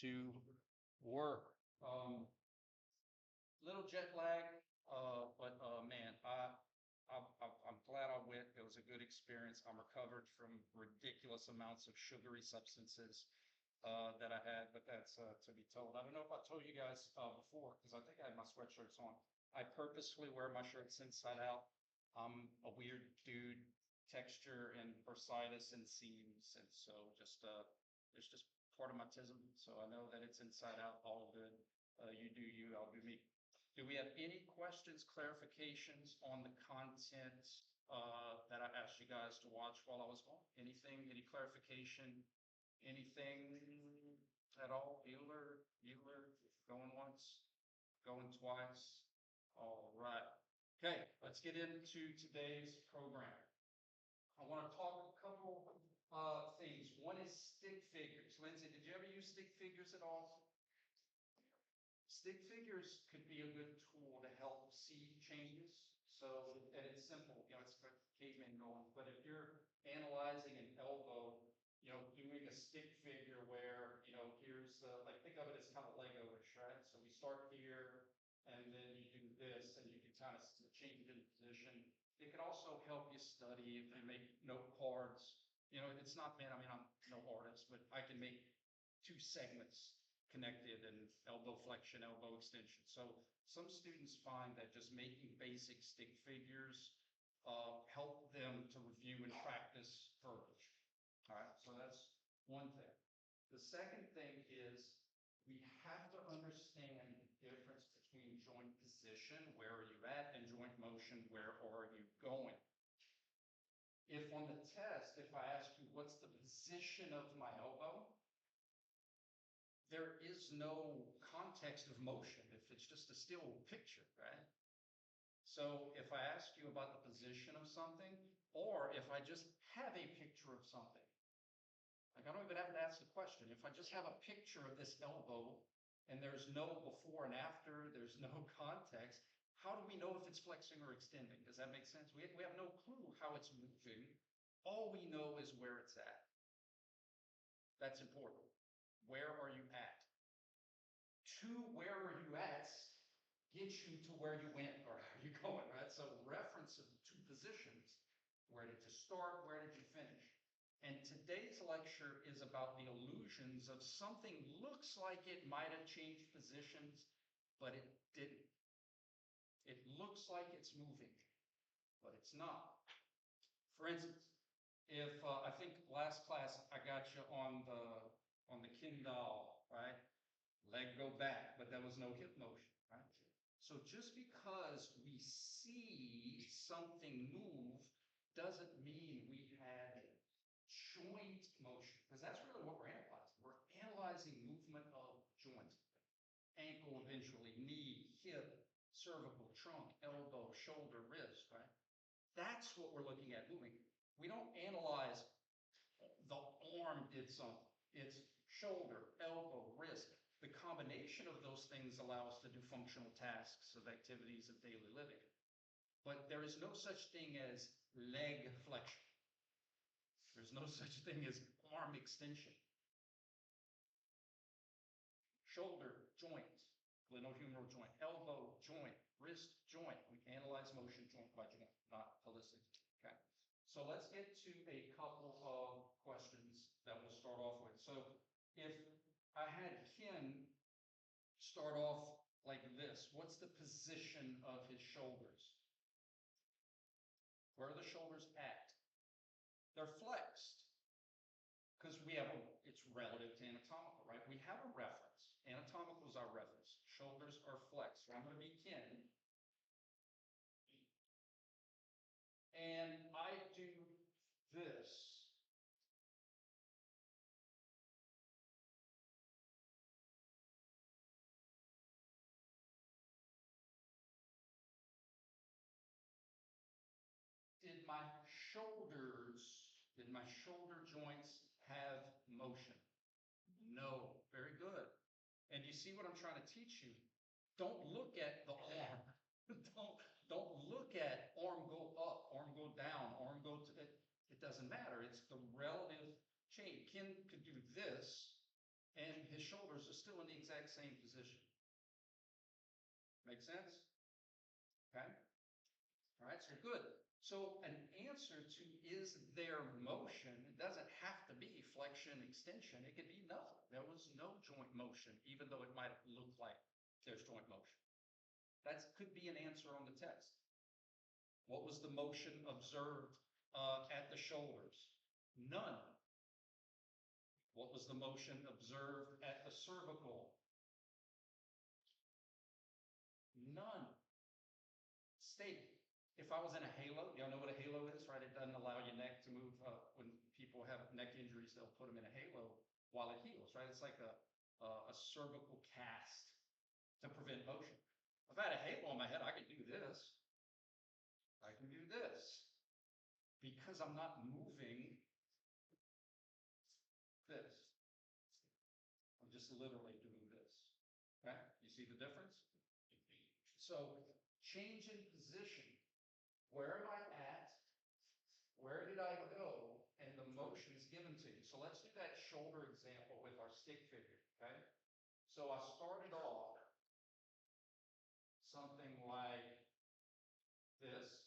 to work. Little jet lag, but man, I'm glad I went. It was a good experience. I'm recovered from ridiculous amounts of sugary substances that I had, but that's to be told. I don't know if I told you guys before, because I think I had my sweatshirts on. I purposely wear my shirts inside out. I'm a weird dude, texture and bursitis and seams, and so just it's just part of my tism. So I know that it's inside out, all good. You do you, I'll do me. Do we have any questions, clarifications on the content that I asked you guys to watch while I was gone? Anything, any clarification, anything at all? Bueller, going once, going twice. All right. Okay, let's get into today's program. I want to talk a couple things. One is stick figures. Lindsay, did you ever use stick figures at all? Stick figures could be a good tool to help see changes. So, and it's simple, it's for caveman going. But if you're analyzing an elbow, doing a stick figure where, here's like think of it as kind of Lego-ish, right? So we start here, and then you do this, and you can kind of change it in position. It can also help you study if you make note cards. It's not meant, I'm no artist, but I can make two segments connected and elbow flexion, elbow extension. So some students find that just making basic stick figures help them to review and practice further. All right, so that's one thing. The second thing is we have to understand the difference between joint position, where are you at, and joint motion, where are you going. If on the test, if I ask you what's the position of my elbow, there is no context of motion if it's just a still picture, right? So if I ask you about the position of something, or if I just have a picture of something, like I don't even have to ask the question. If I just have a picture of this elbow and there's no before and after, there's no context, how do we know if it's flexing or extending? Does that make sense? We have no clue how it's moving. All we know is where it's at. That's important. Where are you at? Where are you at gets you to where you went or how you going, right? So reference of the two positions. Where did you start? Where did you finish? And today's lecture is about the illusions of something looks like it might have changed positions, but it didn't. It looks like it's moving, but it's not. For instance, if I think last class I got you on the Kindle, right? Leg go back, but there was no hip motion, right? So just because we see something move doesn't mean we had joint motion, because that's really what we're analyzing. We're analyzing movement of joints. Ankle eventually, knee, hip, cervical, trunk, elbow, shoulder, wrist, right? That's what we're looking at moving. We don't analyze the arm did something. It's shoulder, elbow, wrist. The combination of those things allow us to do functional tasks of activities of daily living. But there is no such thing as leg flexion. There's no such thing as arm extension. Shoulder, joint, glenohumeral joint, elbow, joint, wrist, joint. We analyze motion joint by joint, not holistic. Okay. So let's get to a couple of questions that we'll start off with. So if I had Ken start off like this, what's the position of his shoulders? Where are the shoulders at? They're flexed because it's relative to anatomical, right? We have a reference. Anatomical is our reference. Shoulders are flexed. So I'm going to be Ken. And I do this. Did my shoulder joints have motion? No. Very good. And you see what I'm trying to teach you? Don't look at the arm. Don't look at arm go up, arm go down, arm go to it. It doesn't matter. It's the relative change. Ken could do this, and his shoulders are still in the exact same position. Make sense? Okay. All right, so good. So an answer to is there motion, it doesn't have to be flexion, extension. It could be nothing. There was no joint motion, even though it might look like there's joint motion. That could be an answer on the test. What was the motion observed at the shoulders? None. What was the motion observed at the cervical? None. State. If I was in a halo, y'all know what a halo is, right? It doesn't allow your neck to move. When people have neck injuries, they'll put them in a halo while it heals, right? It's like a cervical cast to prevent motion. If I had a halo on my head, I could do this. I can do this because I'm not moving this. I'm just literally doing this. Okay? You see the difference? So change in position. Where am I at? Where did I go? And the motion is given to you. So let's do that shoulder example with our stick figure. Okay? So I started off something like this.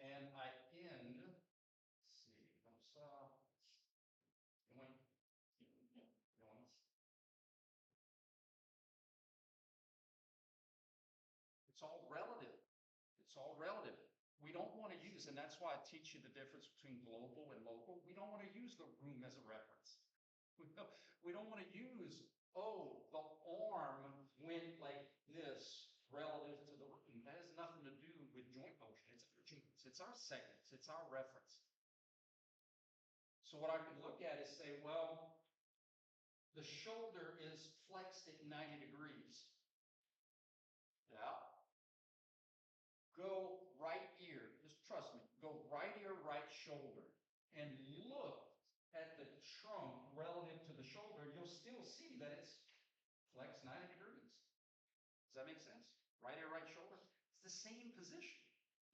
And I end, let's see, it's all relative. It's all relative. We don't want to use, and that's why I teach you the difference between global and local. We don't want to use the room as a reference. We don't want to use, oh, the arm went like this relative to the room. That has nothing to do with joint motion. It's our joints, it's our segments, it's our reference. So what I could look at is say, well, the shoulder is flexed at 90 degrees. Yeah. Go right ear, just trust me, go right ear, right shoulder, and look at the trunk relative to the shoulder. You'll still see that it's flexed 90 degrees. Does that make sense? Right ear, right shoulder. It's the same position.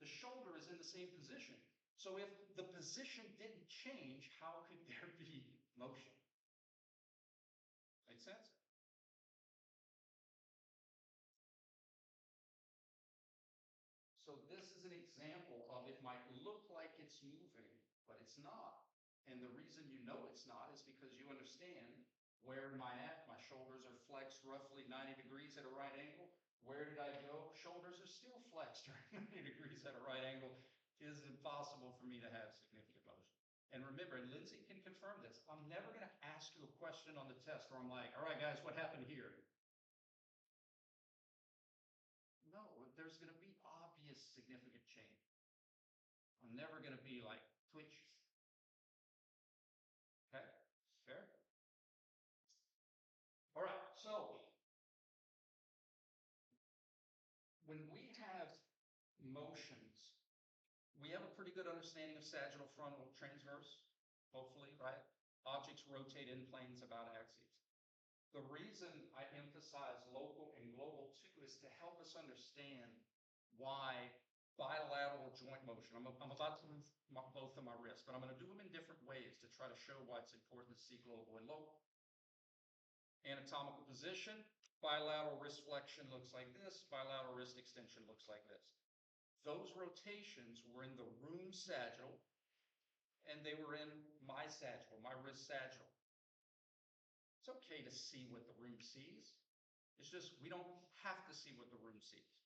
The shoulder is in the same position. So if the position didn't change, how could there be motion? Make sense? So this is an example of it might look like it's moving, but it's not. And the reason you know it's not is because you understand where am I at? My shoulders are flexed roughly 90 degrees at a right angle. Where did I go? Shoulders are still flexed 90 degrees at a right angle. It is impossible for me to have significant motion. And remember, and Lindsay can confirm this, I'm never going to ask you a question on the test where I'm like, all right, guys, what happened here? No, there's going to be obvious significant change. I'm never going to be like, twitch. Okay, fair? All right, so when we have motions, we have a pretty good understanding of sagittal, frontal, transverse, hopefully, right? Objects rotate in planes about axes. The reason I emphasize local and global too is to help us understand why bilateral joint motion. I'm about to move both of my wrists, but I'm going to do them in different ways to try to show why it's important to see global and local. Anatomical position, bilateral wrist flexion looks like this, bilateral wrist extension looks like this. Those rotations were in the room sagittal, and they were in my sagittal, my wrist sagittal. It's okay to see what the room sees. It's just we don't have to see what the room sees.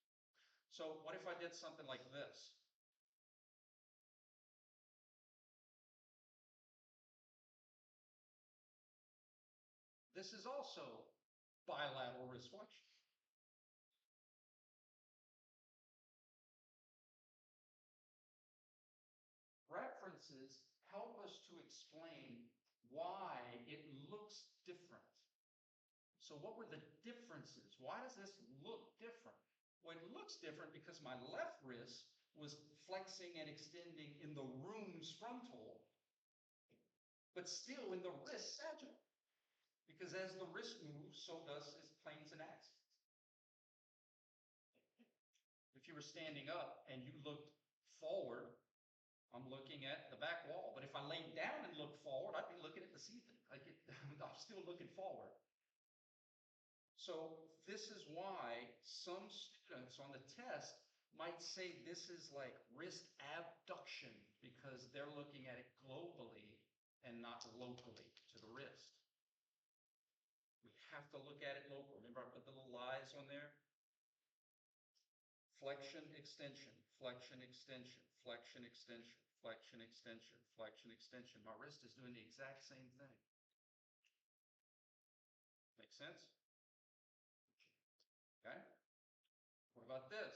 So what if I did something like this? This is also bilateral wrist flexion. References help us to explain why it looks different. So what were the differences? Why does this look different? Well, it looks different because my left wrist was flexing and extending in the room's frontal, but still in the wrist sagittal. Because as the wrist moves, so does its planes and axes. If you were were standing up and you looked forward, I'm looking at the back wall. But if I laid down and looked forward, I'd be looking at the ceiling. I'm still looking forward. So this is why some students on the test might say this is like wrist abduction because they're looking at it globally and not locally to the wrist. We have to look at it locally. Remember I put the little lines on there? Flexion, extension, flexion, extension, flexion, extension, flexion, extension, flexion, extension. My wrist is doing the exact same thing. Make sense? Okay. What about this?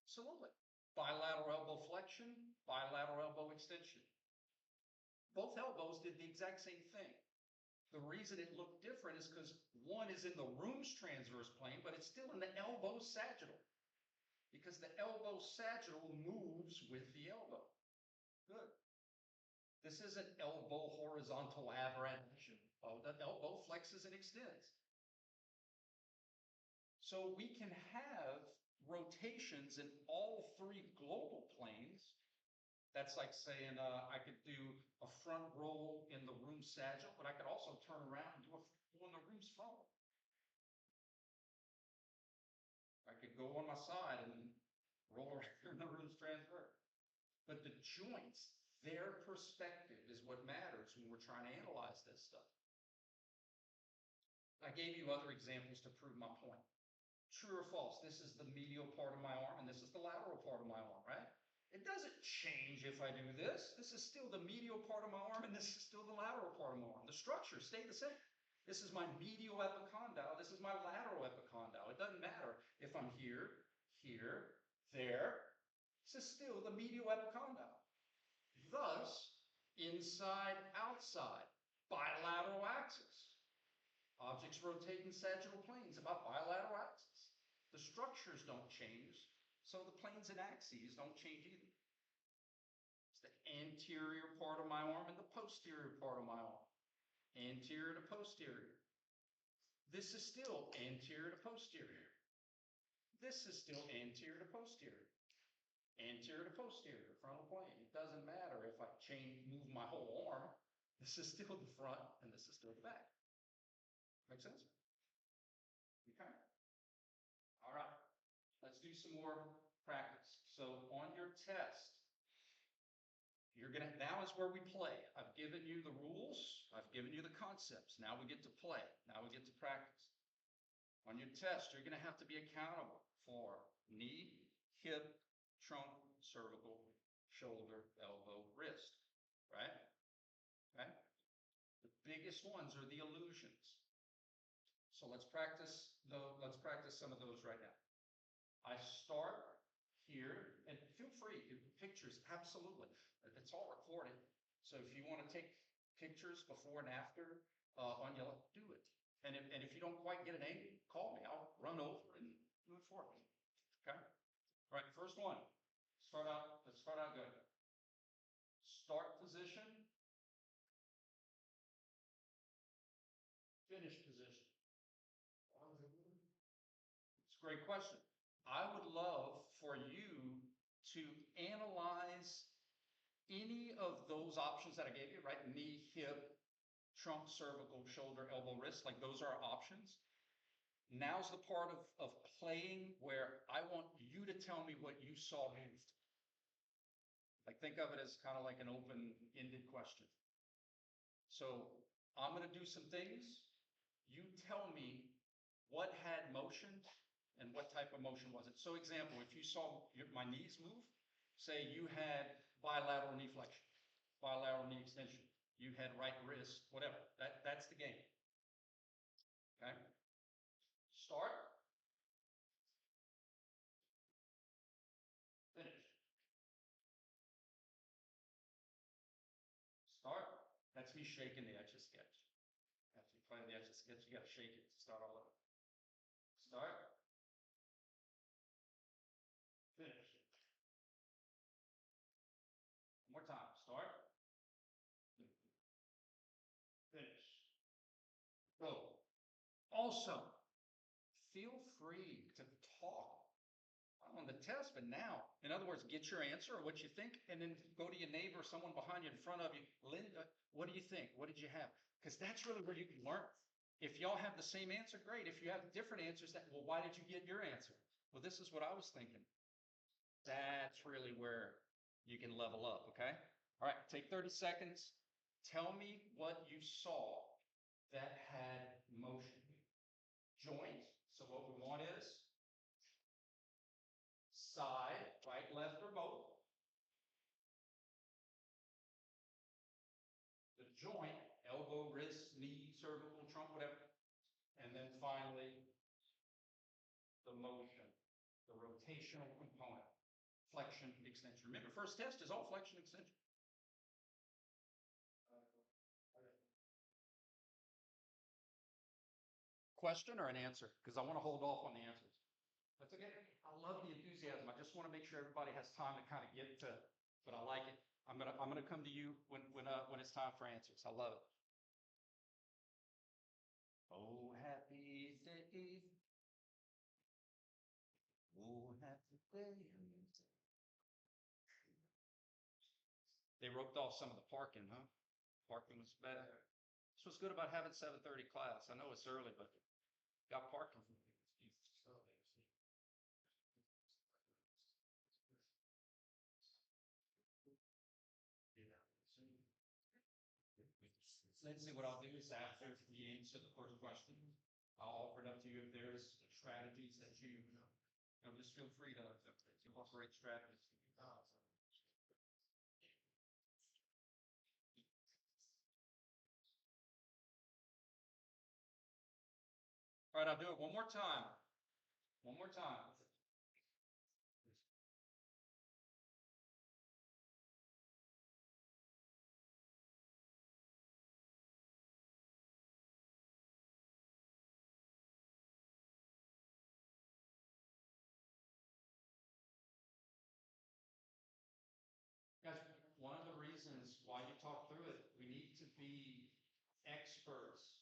Absolutely. Bilateral elbow flexion, bilateral elbow extension. Both elbows did the exact same thing. The reason it looked different is because one is in the room's transverse plane, but it's still in the elbow sagittal. Because the elbow sagittal moves with the elbow. Good. This isn't elbow horizontal aberration. Oh, the elbow flexes and extends. So we can have rotations in all three global planes. That's like saying I could do a front roll in the room sagittal, but I could also turn around and do a front roll in the room's frontal. I could go on my side and roll around in the room's transverse. But the joints, their perspective is what matters when we're trying to analyze this stuff. I gave you other examples to prove my point. True or false? This is the medial part of my arm and this is the lateral part of my arm, right? It doesn't change if I do this. This is still the medial part of my arm and this is still the lateral part of my arm. The structures stay the same. This is my medial epicondyle. This is my lateral epicondyle. It doesn't matter if I'm here, here, there. This is still the medial epicondyle. Thus, inside, outside, bilateral axis. Objects rotate in sagittal planes about bilateral axis. The structures don't change, so the planes and axes don't change either. It's the anterior part of my arm and the posterior part of my arm. Anterior to posterior. This is still anterior to posterior. This is still anterior to posterior. Anterior to posterior, frontal plane. It doesn't matter if I move my whole arm. This is still the front and this is still the back. Make sense? Okay. All right. Let's do some more practice. So on your test, now is where we play. I've given you the rules. I've given you the concepts. Now we get to play. Now we get to practice. On your test, you're going to have to be accountable for knee, hip, trunk, cervical, shoulder, elbow, wrist, right? Okay? The biggest ones are the illusions. So let's practice some of those right now. I start here, and feel free, pictures, absolutely. It's all recorded. So if you want to take pictures before and after on your, do it. And if you don't quite get an angle, call me. I'll run over and do it for you. Okay? All right, first one. Let's start out good. Start position. Finish position. It's a great question. I would love for you to analyze any of those options that I gave you, right? Knee, hip, trunk, cervical, shoulder, elbow, wrist, like those are options. Now's the part of playing where I want you to tell me what you saw moved. Like think of it as kind of like an open-ended question. So I'm going to do some things. You tell me what had motion and what type of motion was it. So example, if you saw my knees move, say you had bilateral knee flexion, bilateral knee extension, you had right wrist, whatever. That's the game. Okay? Start. Finish. Start. That's me shaking the etch a sketch. After you play the etch a sketch, you got to shake it to start all over. Start. Finish. One more time. Start. Also, feel free to talk on the test, but now, in other words, get your answer or what you think, and then go to your neighbor, someone behind you, in front of you. Linda, what do you think? What did you have? Because that's really where you can learn. If y'all have the same answer, great. If you have different answers, well, why did you get your answer? Well, this is what I was thinking. That's really where you can level up, okay? All right, take 30 seconds. Tell me what you saw that had motion. Joint, so what we want is side, right, left, or both. The joint, elbow, wrist, knee, cervical, trunk, whatever. And then finally, the motion, the rotational component, flexion, extension. Remember, first test is all flexion, extension. Question or an answer? Because I want to hold off on the answers. That's okay. I love the enthusiasm. I just want to make sure everybody has time to kind of get to, but I like it. I'm gonna come to you when it's time for answers. I love it. Oh, happy day. Oh, happy day. They roped off some of the parking, huh? Parking was bad. That's what's good about having 7:30 class. I know it's early, but got parking. Let's see, what I'll do is after you answer the first question, I'll offer it up to you if there's strategies that you know, just feel free to incorporate strategies. All right, I'll do it one more time. One more time. Guys, one of the reasons why you talk through it, we need to be experts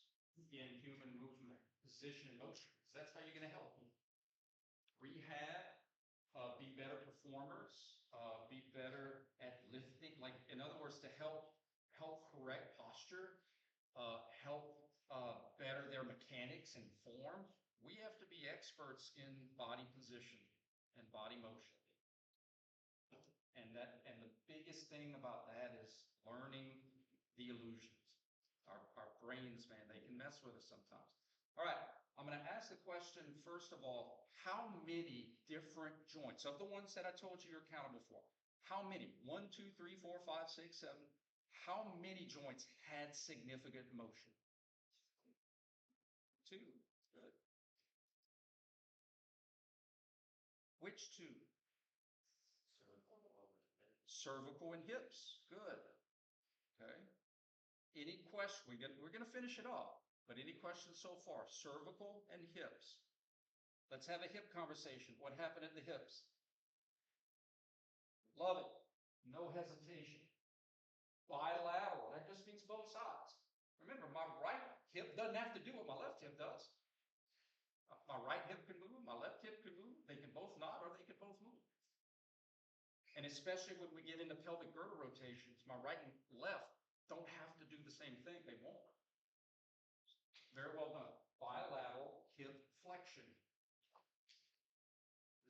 in human movement, position, and motion. That's how you're going to help them. Rehab, be better performers, be better at lifting. Like, in other words, to help correct posture, help better their mechanics and form. We have to be experts in body position and body motion. And the biggest thing about that is learning the illusions. Our brains, man, they can mess with us sometimes. All right, I'm going to ask the question, first of all, how many different joints, of the ones that I told you you're accountable for, how many? 1, 2, 3, 4, 5, 6, 7. How many joints had significant motion? 2. Good. Which 2? Cervical and hips. Good. Okay. Any question? We're going to finish it off, but any questions so far? Cervical and hips. Let's have a hip conversation. What happened at the hips? Love it. No hesitation. Bilateral. That just means both sides. Remember, my right hip doesn't have to do what my left hip does. My right hip can move, my left hip can move. They can both nod or they can both move. And especially when we get into pelvic girdle rotations, my right and left don't have to do the same thing. They won't. Very well done. Bilateral hip flexion.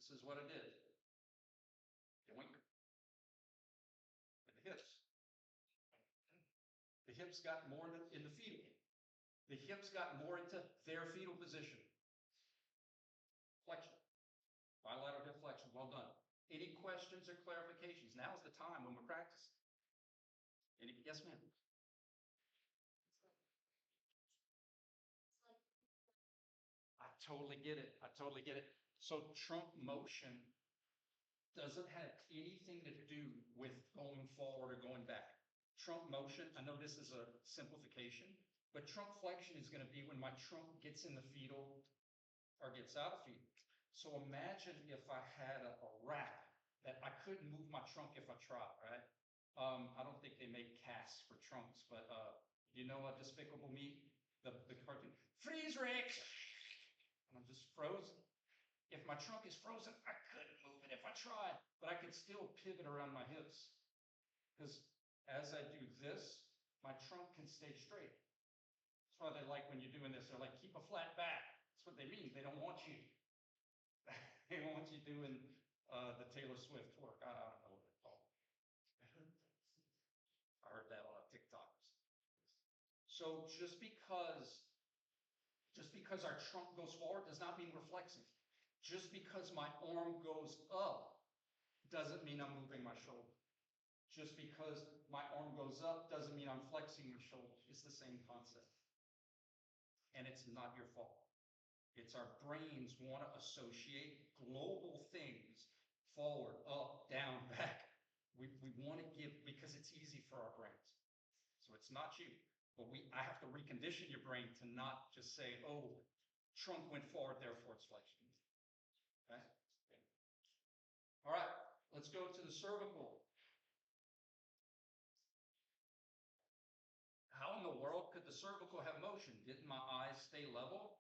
This is what it is. Yoink. And the hips. The hips got more in the fetal. The hips got more into their fetal position. Flexion. Bilateral hip flexion. Well done. Any questions or clarifications? Now is the time when we're practicing. Yes, ma'am. I totally get it. I totally get it. So trunk motion doesn't have anything to do with going forward or going back. Trunk motion, I know this is a simplification, but trunk flexion is going to be when my trunk gets in the fetal or gets out of fetal. So imagine if I had a rack that I couldn't move my trunk if I tried, right? I don't think they make casts for trunks, but you know what, Despicable Me, the cartoon, freeze Rick, and I'm just frozen. If my trunk is frozen, I couldn't move it if I tried, but I could still pivot around my hips. Because as I do this, my trunk can stay straight. That's why they like when you're doing this, they're like, keep a flat back. That's what they mean. They don't want you. They want you doing the Taylor Swift work. I don't know what it's called. I heard that on a TikTok. So just because our trunk goes forward does not mean we're flexing. Just because my arm goes up doesn't mean I'm moving my shoulder. Just because my arm goes up doesn't mean I'm flexing my shoulder. It's the same concept. And it's not your fault. It's our brains want to associate global things forward, up, down, back. We want to give, because it's easy for our brains. So it's not you. But I have to recondition your brain to not just say, oh, trunk went forward, therefore it's flexion. Okay? All right, let's go to the cervical. How in the world could the cervical have motion? Didn't my eyes stay level?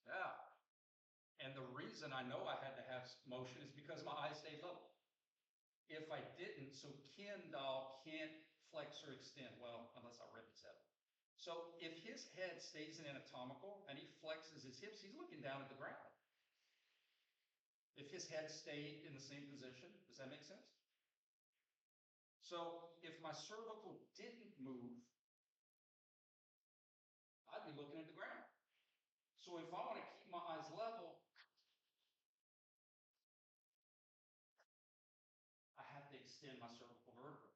Yeah. And the reason I know I had to have motion is because my eyes stayed level. If I didn't, so Ken doll can't flex or extend. Well, unless I rip his head. So if his head stays in anatomical and he flexes his hips, he's looking down at the ground. If his head stayed in the same position, does that make sense? So if my cervical didn't move, I'd be looking at the ground. So if I want to keep my eyes level, I have to extend my cervical vertebra.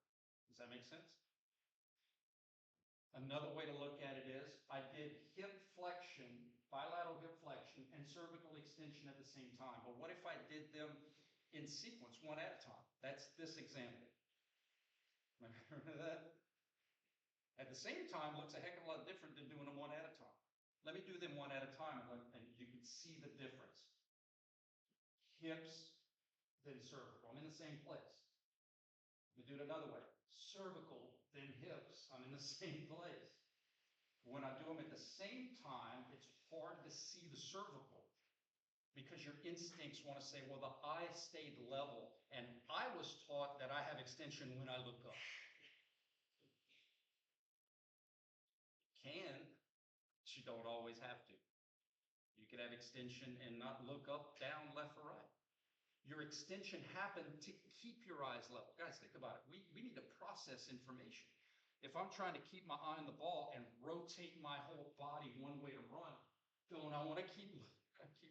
Does that make sense? Another way to look at it is I did hip flexion, bilateral hip flexion, and cervical extension at the same time. But what if I did them in sequence, one at a time? That's this example. Remember that? At the same time, looks a heck of a lot different than doing them one at a time. Let me do them one at a time, and you can see the difference. Hips, then cervical. I'm in the same place. Let me do it another way. Cervical, then hips. I'm in the same place. When I do them at the same time, it's hard to see the cervical because your instincts want to say, well, the eye stayed level. And I was taught that I have extension when I look up. Can, but you don't always have to. You could have extension and not look up, down, left, or right. Your extension happened to keep your eyes level. Guys, think about it. We need to process information. If I'm trying to keep my eye on the ball and rotate my whole body one way to run, don't I want to keep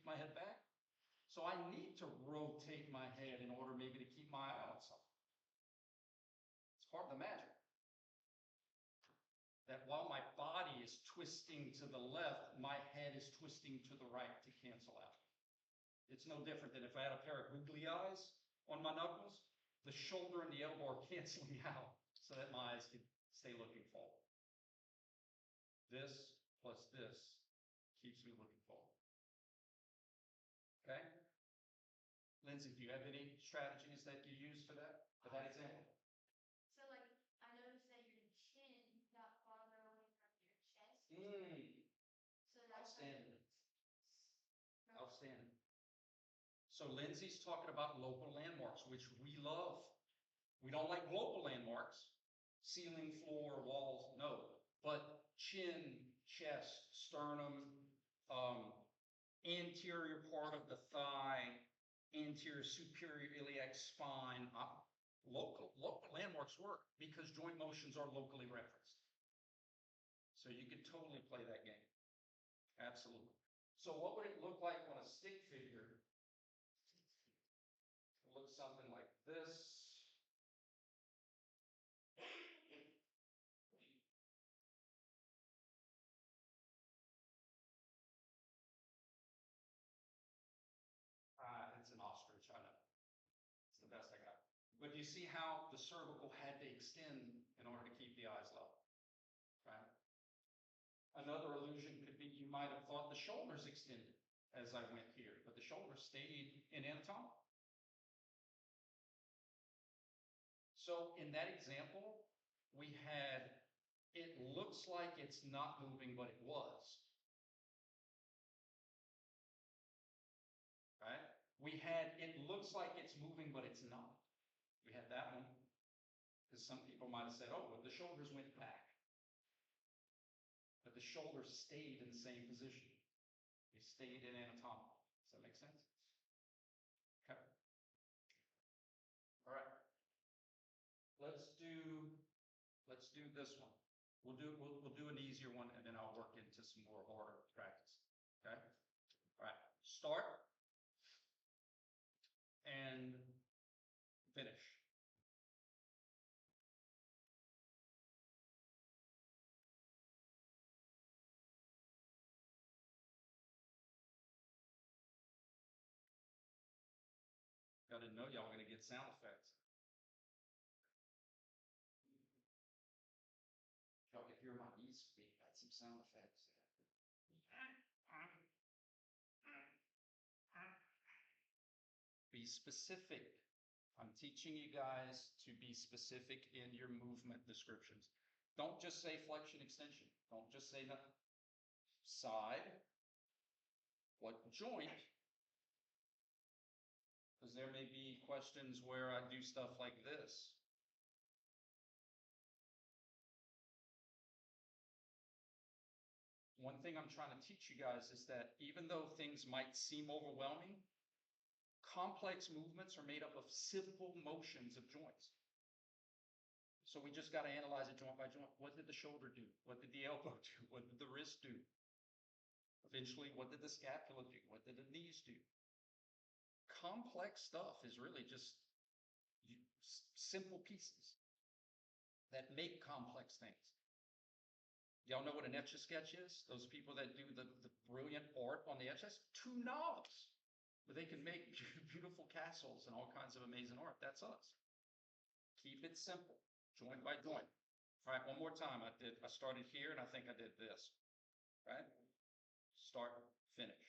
my head back? So I need to rotate my head in order maybe to keep my eye on something. It's part of the magic. That while my body is twisting to the left, my head is twisting to the right to cancel out. It's no different than if I had a pair of googly eyes on my knuckles, the shoulder and the elbow are canceling out so that my eyes can stay looking forward. This plus this keeps me looking forward. Okay? Lindsay, do you have any strategies that you use for that example? So like, I noticed that your chin got farther away from your chest. So that's Outstanding. Outstanding. So Lindsay's talking about local landmarks, which we love. We don't like global landmarks, ceiling, floor, walls, no. But chin, chest, sternum, anterior part of the thigh, anterior superior iliac spine. Local landmarks work because joint motions are locally referenced. So you could totally play that game. Absolutely. So what would it look like on a stick figure? It looks something like this. It's an ostrich, I know. It's the best I got. But you see how the cervical had to extend in order to keep the eyes level, right? Another illusion could be you might have thought the shoulders extended as I went here, but the shoulders stayed in anatomical. So in that example, we had, it looks like it's not moving, but it was. looks like it's moving, but it's not. We had that one. Because some people might have said, oh, well, the shoulders went back. But the shoulders stayed in the same position. They stayed in anatomical. Does that make sense? Okay. All right. Let's do this one. We'll do an easier one, and then I'll work into some more harder practice. Okay. All right. Start and finish. I didn't know y'all were going to get sound effects. Y'all can hear my knees squeak. Got some sound effects. Be specific. I'm teaching you guys to be specific in your movement descriptions. Don't just say flexion extension. Don't just say nothing. Side. What joint? Because there may be questions where I do stuff like this. One thing I'm trying to teach you guys is that even though things might seem overwhelming, complex movements are made up of simple motions of joints. So we just got to analyze it joint by joint. What did the shoulder do? What did the elbow do? What did the wrist do? Eventually, what did the scapula do? What did the knees do? Complex stuff is really just simple pieces that make complex things. Y'all know what an Etch-a-Sketch is? Those people that do the brilliant art on the etch, that's 2 knobs. But they can make beautiful castles and all kinds of amazing art. That's us. Keep it simple, joint by joint. All right, one more time. I started here and I think I did this. Right? Start, finish.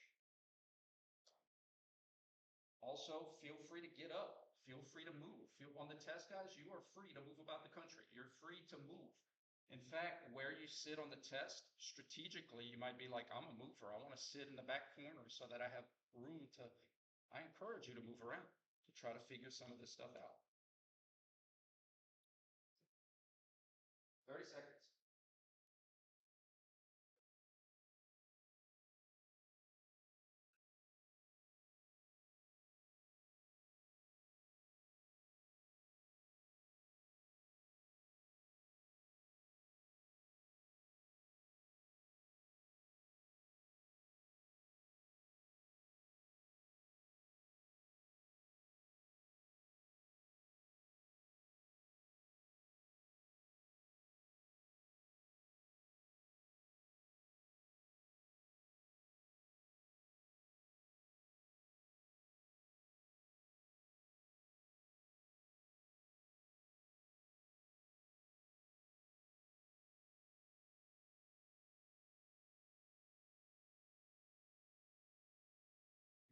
Also, feel free to get up. Feel free to move. On the test, guys, you are free to move about the country. You're free to move. In fact, where you sit on the test, strategically, you might be like, I'm a mover. I want to sit in the back corner so that I have room to, I encourage you to move around to try to figure some of this stuff out. 30 seconds.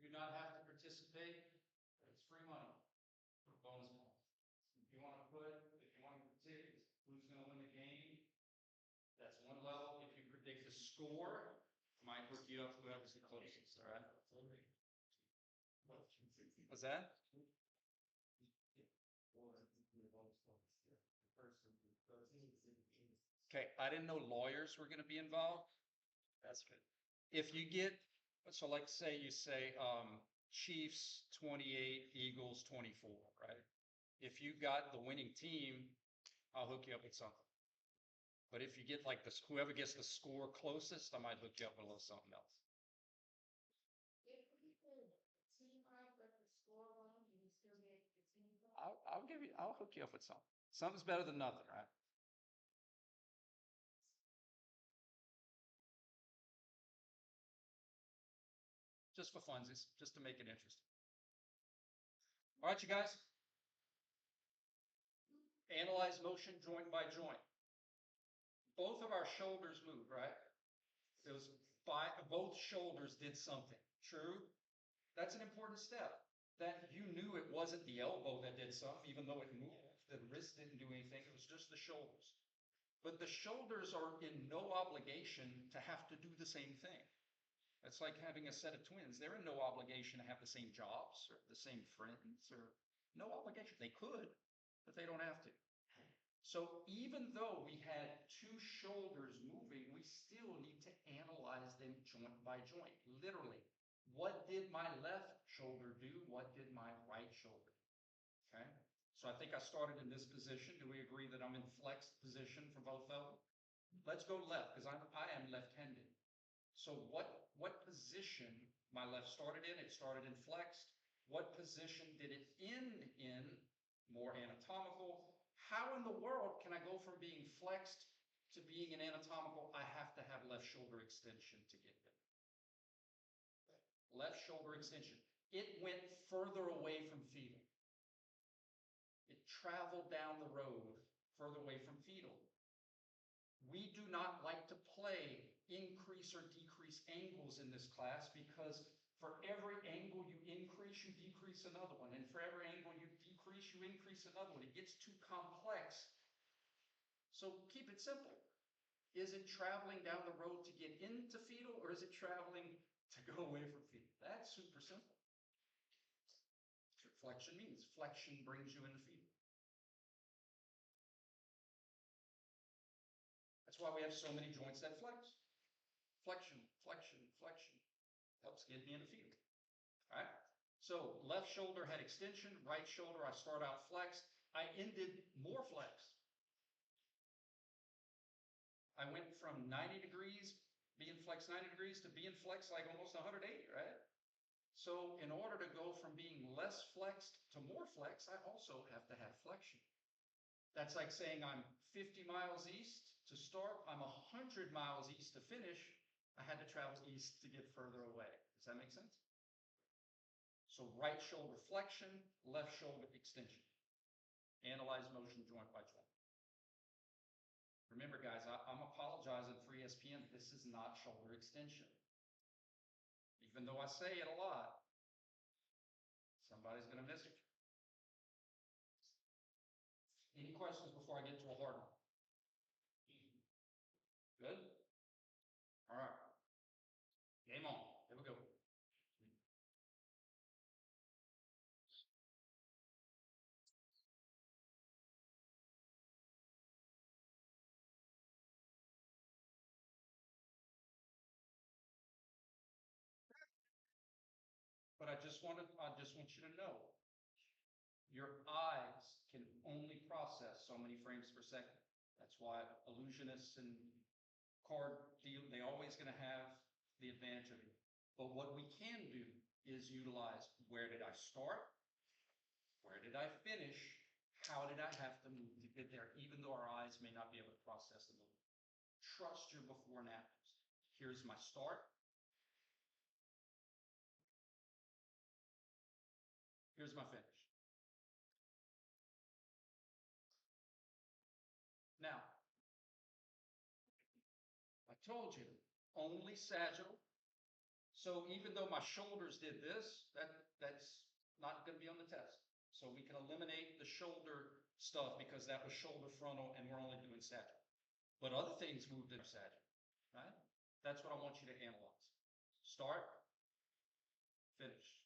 You do not have to participate. It's free money. Bonus points. If you want to predict who's going to win the game, that's one level. If you predict the score, might hook you up whoever's the closest. All right. What's that? Okay, I didn't know lawyers were going to be involved. That's good. If you get, so like say you say Chiefs 28, Eagles 24, right? If you got the winning team, I'll hook you up with something. But if you get like this, whoever gets the score closest, I might hook you up with a little something else. If we could team up with the score wrong, you would still get the team up. I'll hook you up with something. Something's better than nothing, right? Just for funsies, just to make it interesting. All right, you guys. Analyze motion joint by joint. Both of our shoulders move, right? It was both shoulders did something. True? That's an important step. That you knew it wasn't the elbow that did something, even though it moved. The wrist didn't do anything. It was just the shoulders. But the shoulders are in no obligation to have to do the same thing. It's like having a set of twins. They're in no obligation to have the same jobs or the same friends or no obligation. They could, but they don't have to. So even though we had two shoulders moving, we still need to analyze them joint by joint, literally. What did my left shoulder do? What did my right shoulder do? Okay, so I think I started in this position. Do we agree that I'm in flexed position for both of them? Let's go left, because I am left-handed. So what position my left started in? It started in flexed. What position did it end in? More anatomical. How in the world can I go from being flexed to being an anatomical? I have to have left shoulder extension to get there. Left shoulder extension. It went further away from fetal. It traveled down the road further away from fetal. We do not like to play increase or decrease angles in this class because for every angle you increase, you decrease another one. And for every angle you decrease, you increase another one. It gets too complex. So keep it simple. Is it traveling down the road to get into fetal, or is it traveling to go away from fetal? That's super simple. That's what flexion means. Flexion brings you into fetal. That's why we have so many joints that flex. Flexion, flexion, flexion. Helps get me into fetal. All right? So left shoulder had extension, right shoulder I start out flexed. I ended more flexed. I went from 90 degrees, being flexed 90 degrees, to being flexed like almost 180, right? So in order to go from being less flexed to more flexed, I also have to have flexion. That's like saying I'm 50 miles east to start, I'm 100 miles east to finish. I had to travel east to get further away. Does that make sense? So right shoulder flexion, left shoulder extension. Analyze motion joint by joint. Remember, guys, I'm apologizing for ESPN. This is not shoulder extension. Even though I say it a lot, somebody's going to miss it. Any questions before I get to a hard one? Good? All right. Game on. Here we go. But I just want you to know, your eyes can only process so many frames per second. That's why illusionists and card deal, they always going to have the advantage of you. But what we can do is utilize, where did I start? Where did I finish? How did I have to move to get there, even though our eyes may not be able to process the movement? Trust your before and afters. Here's my start. Here's my finish. Now, I told you, only sagittal. So even though my shoulders did this, that's not going to be on the test. So we can eliminate the shoulder stuff because that was shoulder frontal and we're only doing sagittal. But other things moved in sagittal, right? That's what I want you to analyze. Start, finish.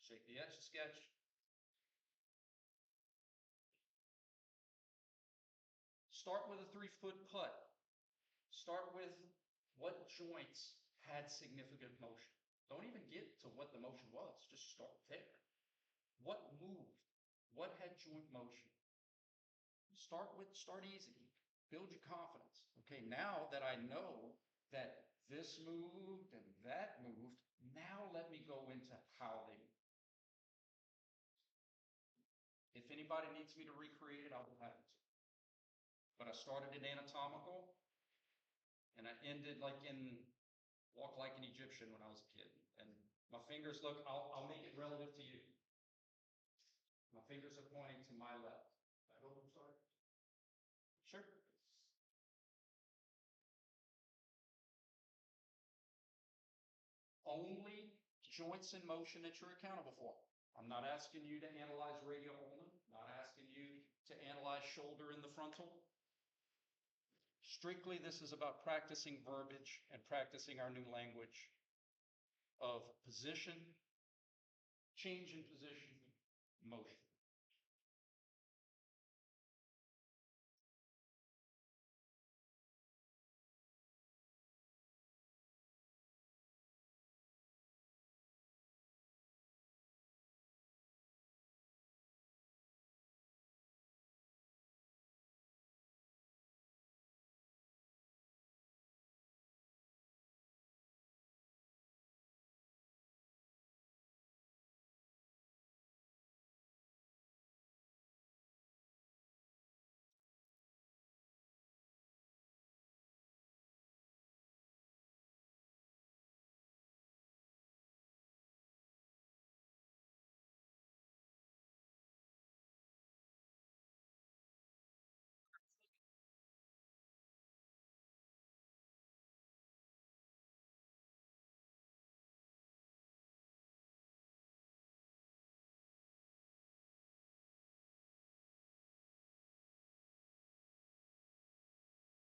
Shake the Etch-a-Sketch. Start with a 3-foot putt. Start with what joints had significant motion. Don't even get to what the motion was. Just start there. What moved? What had joint motion? Start easy. Build your confidence. Okay, now that I know that this moved and that moved, now let me go into how they moved. If anybody needs me to recreate it, I'll be happy to. But I started in anatomical, and I ended like in walk like an Egyptian when I was a kid. And my fingers look, I'll make it relative to you. My fingers are pointing to my left. I'm sorry. Sure. Only joints in motion that you're accountable for. I'm not asking you to analyze radial ulna, not asking you to analyze shoulder in the frontal. Strictly, this is about practicing verbiage and practicing our new language of position, change in position, motion.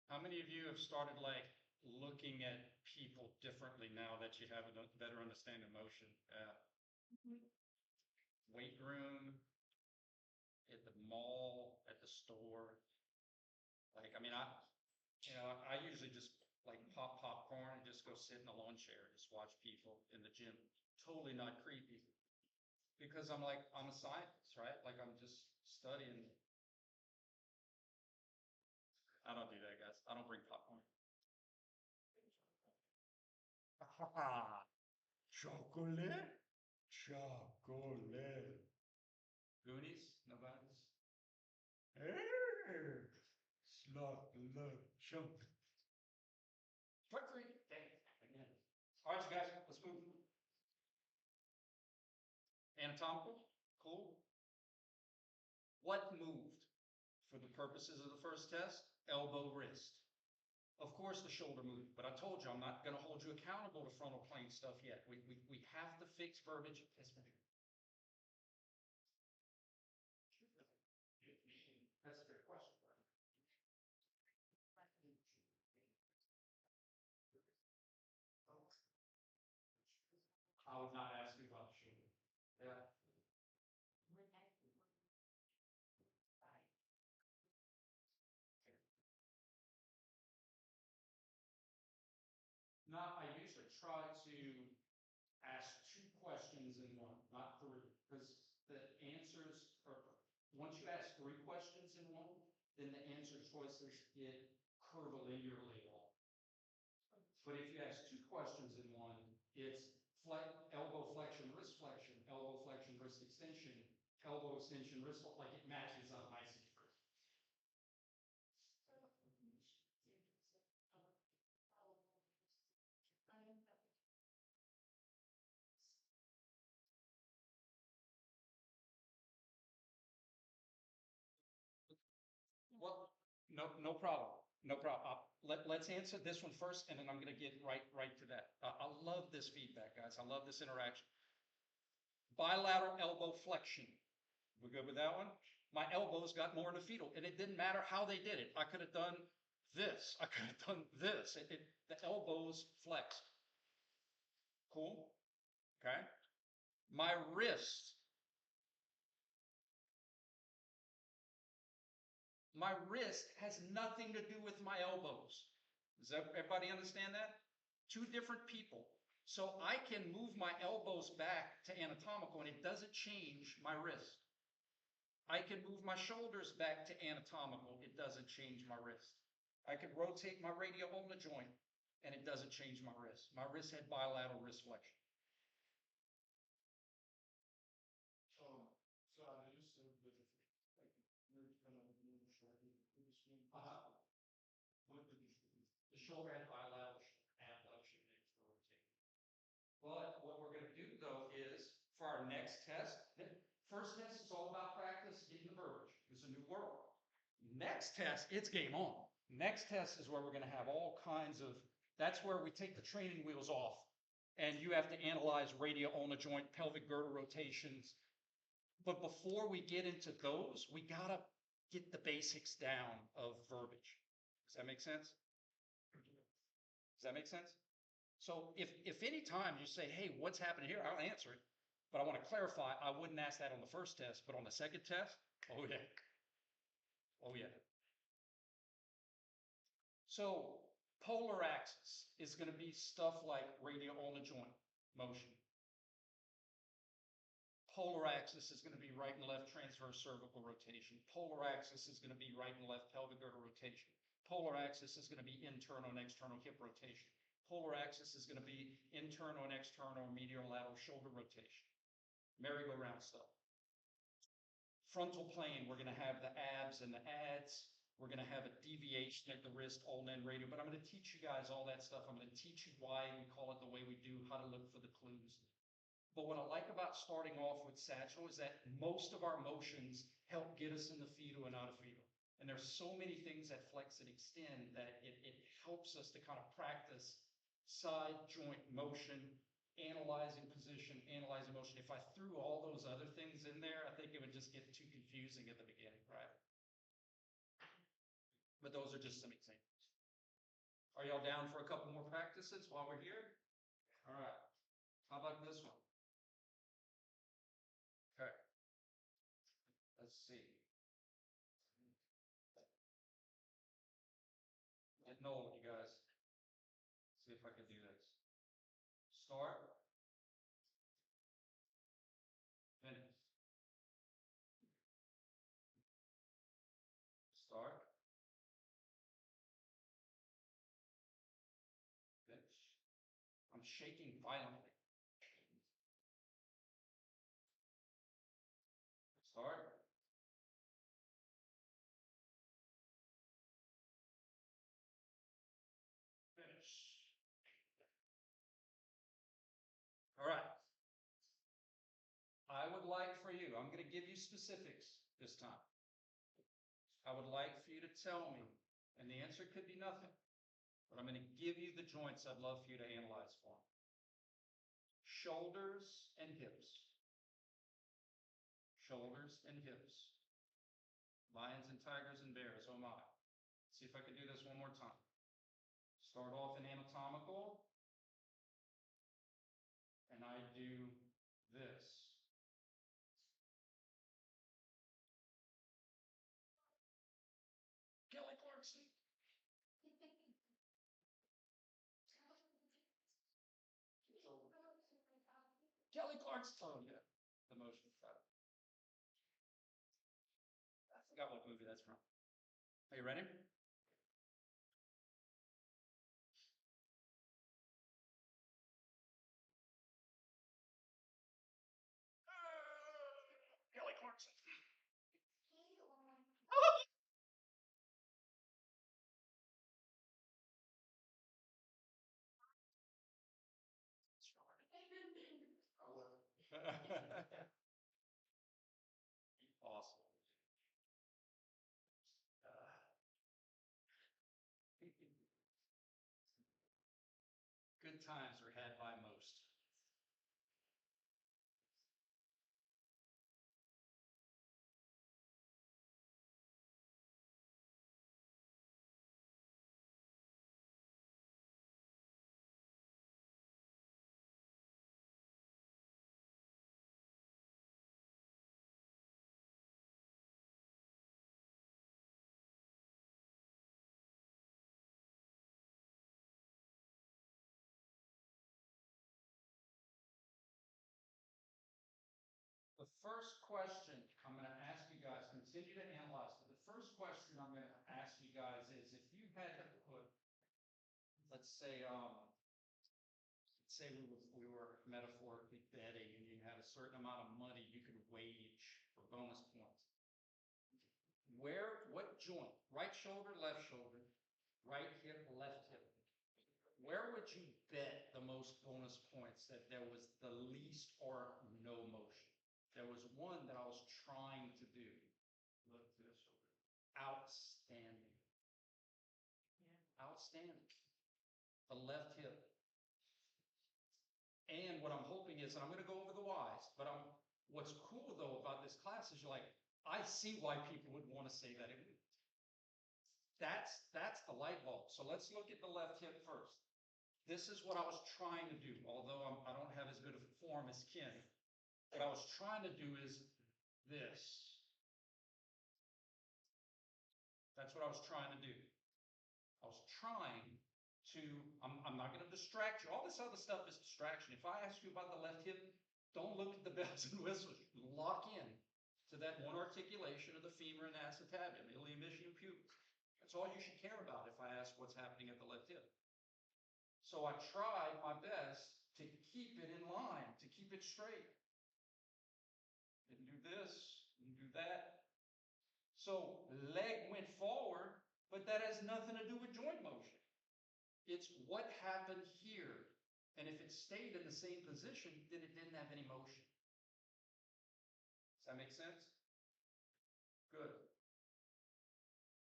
How many of you have started like looking at people differently now that you have a better understanding of motion? Weight room, at the mall, at the store. Like, I mean, I usually just like pop popcorn and just go sit in a lawn chair, just watch people in the gym. Totally not creepy. Because I'm like, I'm a scientist, right? Like I'm just studying. I don't do that, guys. I don't bring popcorn. Chocolate? Chocolate. Goonies? Nobody's? Hey, slug, love, chunk. Trick treat. Again. All right, you guys, let's move. Anatomical, cool. What moved for the purposes of the first test? Elbow, wrist. Of course, the shoulder moved, but I told you I'm not going to hold you accountable to frontal plane stuff yet. We have to fix verbiage. That's a good question. I would not ask you about the shoulder. Yeah. Not, I usually try to ask 2 questions in one, not 3, because the answers are, once you ask 3 questions in one, then the answer choices get curvilinearly long. But if you ask 2 questions in one, it's elbow flexion, wrist extension, elbow extension, wrist, like it matches up nicely. Well, no problem. No problem. Let's answer this one first, and then I'm going to get right to that. I love this feedback, guys. I love this interaction. Bilateral elbow flexion. We're good with that one? My elbows got more in the fetal, and it didn't matter how they did it. I could have done this. I could have done this. The elbows flexed. Cool? Okay. My wrist. My wrist has nothing to do with my elbows. Does everybody understand that? 2 different people. So I can move my elbows back to anatomical and it doesn't change my wrist. I can move my shoulders back to anatomical. It doesn't change my wrist. I can rotate my radial ulnar joint and it doesn't change my wrist. My wrist had bilateral wrist flexion. So I just said that like you're kind of the shoulder had bilateral abduction next to rotate. But what we're going to do though is for our next test, first test is all about practice, getting the verbiage. It's a new world. Next test, it's game on. Next test is where we're going to have all kinds of, that's where we take the training wheels off and you have to analyze radial ulnar joint, pelvic girdle rotations. But before we get into those, we got to get the basics down of verbiage. Does that make sense? Does that make sense? So if any time you say, hey, what's happening here, I'll answer it. But I want to clarify, I wouldn't ask that on the first test, but on the second test, oh yeah. Oh yeah. So polar axis is going to be stuff like radial on the joint motion. Polar axis is going to be right and left transverse cervical rotation. Polar axis is going to be right and left pelvic girdle rotation. Polar axis is going to be internal and external hip rotation. Polar axis is going to be internal and external medial and lateral shoulder rotation. Merry-go-round stuff. Frontal plane, we're going to have the abs and the ads. We're going to have a deviation at the wrist, ulna, and radial. But I'm going to teach you guys all that stuff. I'm going to teach you why we call it the way we do, how to look for the clues. But what I like about starting off with sagittal is that most of our motions help get us in the fetal and out of fetal. And there's so many things that flex and extend that it helps us to kind of practice side joint motion, analyzing position, analyzing motion. If I threw all those other things in there, I think it would just get too confusing at the beginning, right? But those are just some examples. Are y'all down for a couple more practices while we're here? All right. How about this one? Okay. Let's see. Getting old, you guys. See if I can do this. Start. Finish. Start. Finish. I'm shaking violently. Start. Finish. All right. I would like for you, I'm going to give you specifics this time. I would like for you to tell me, and the answer could be nothing, but I'm going to give you the joints I'd love for you to analyze for me. Shoulders and hips. Shoulders and hips. Lions and tigers and bears, oh my. See if I can do this one more time. Start off in anatomical, and I do this. Kelly Clarkson. Kelly Clarkson. Oh yeah, the motion side. I forgot what movie that's from. Are you ready? Kelly Clarkson. Awesome. Good times are had by most. The first question I'm going to ask you guys, continue to analyze, but the first question I'm going to ask you guys is if you had to put, let's say we were metaphorically betting and you had a certain amount of money you could wage for bonus points. What joint, right shoulder, left shoulder, right hip, left hip, where would you bet the most bonus points that there was the least or no motion? There was one that I was trying to do. Left hip shoulder. Outstanding. Yeah. Outstanding. The left hip. And what I'm hoping is, and I'm going to go over the whys, but what's cool though about this class is you're like, I see why people would want to say that. That's the light bulb. So let's look at the left hip first. This is what I was trying to do, although I don't have as good of a form as Ken. What I was trying to do is this. That's what I was trying to do. I was trying to, I'm not going to distract you. All this other stuff is distraction. If I ask you about the left hip, don't look at the bells and whistles. Lock in to that one articulation of the femur and acetabular, ilium, ischium, pubis. That's all you should care about if I ask what's happening at the left hip. So I tried my best to keep it in line, to keep it straight. Didn't do this, didn't do that. So leg went forward, but that has nothing to do with joint motion. It's what happened here. And if it stayed in the same position, then it didn't have any motion. Does that make sense? Good.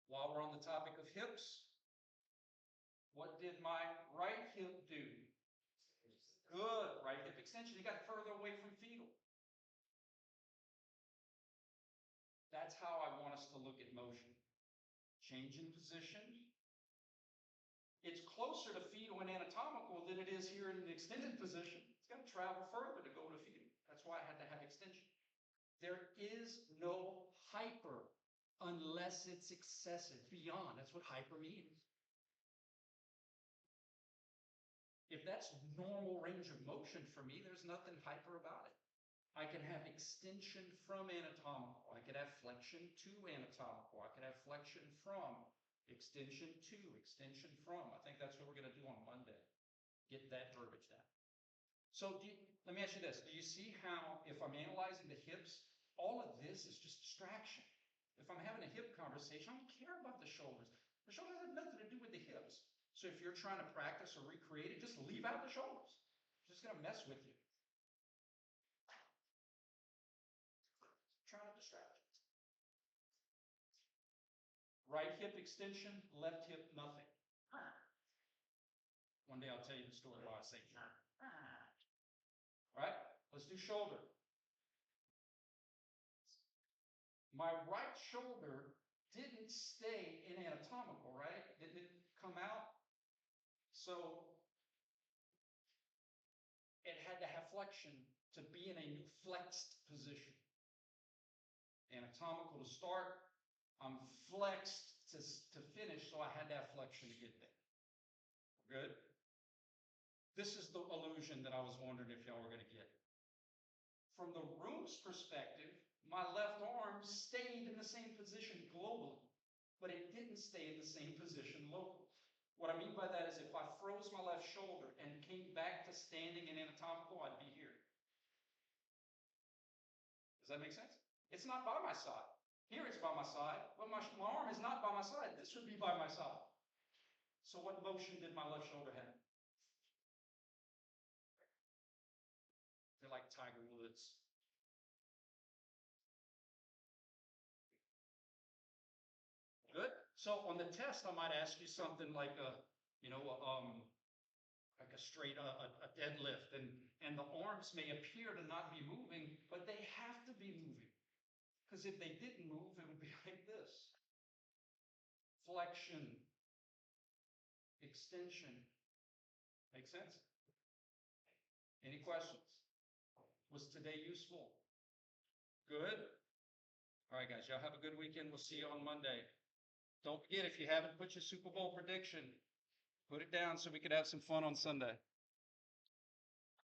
While we're on the topic of hips, what did my right hip do? Good. Right hip extension. It got further away from fetal. That's how I want us to look at motion. Change in position. It's closer to fetal and anatomical than it is here in an extended position. It's got to travel further to go to fetal. That's why I had to have extension. There is no hyper unless it's excessive, beyond. That's what hyper means. If that's normal range of motion for me, there's nothing hyper about it. I can have extension from anatomical. I could have flexion to anatomical. I could have flexion from, extension to, extension from. I think that's what we're going to do on Monday. Get that verbiage down. So let me ask you this. Do you see how if I'm analyzing the hips, all of this is just distraction? If I'm having a hip conversation, I don't care about the shoulders. The shoulders have nothing to do with the hips. So if you're trying to practice or recreate it, just leave out the shoulders. It's just going to mess with you. Trying to distract you. Right hip extension, left hip nothing. One day I'll tell you the story why I say all right, let's do shoulder. My right shoulder didn't stay in anatomical, right? Didn't it come out? So it had to have flexion to be in a new flexed position. Anatomical to start, I'm flexed to finish, so I had to have flexion to get there. Good? This is the illusion that I was wondering if y'all were going to get. From the room's perspective, my left arm stayed in the same position globally, but it didn't stay in the same position locally. What I mean by that is if I froze my left shoulder and came back to standing in anatomical, I'd be here. Does that make sense? It's not by my side. Here it's by my side, but my arm is not by my side. This would be by my side. So what motion did my left shoulder have? They're like Tiger Woods. Good. So on the test, I might ask you something like like a straight a deadlift, and the arms may appear to not be moving, but they have to be moving. Because if they didn't move, it would be like this. Flexion, extension. Make sense? Any questions? Was today useful? Good? All right, guys, y'all have a good weekend. We'll see you on Monday. Don't forget, if you haven't put your Super Bowl prediction, put it down so we could have some fun on Sunday.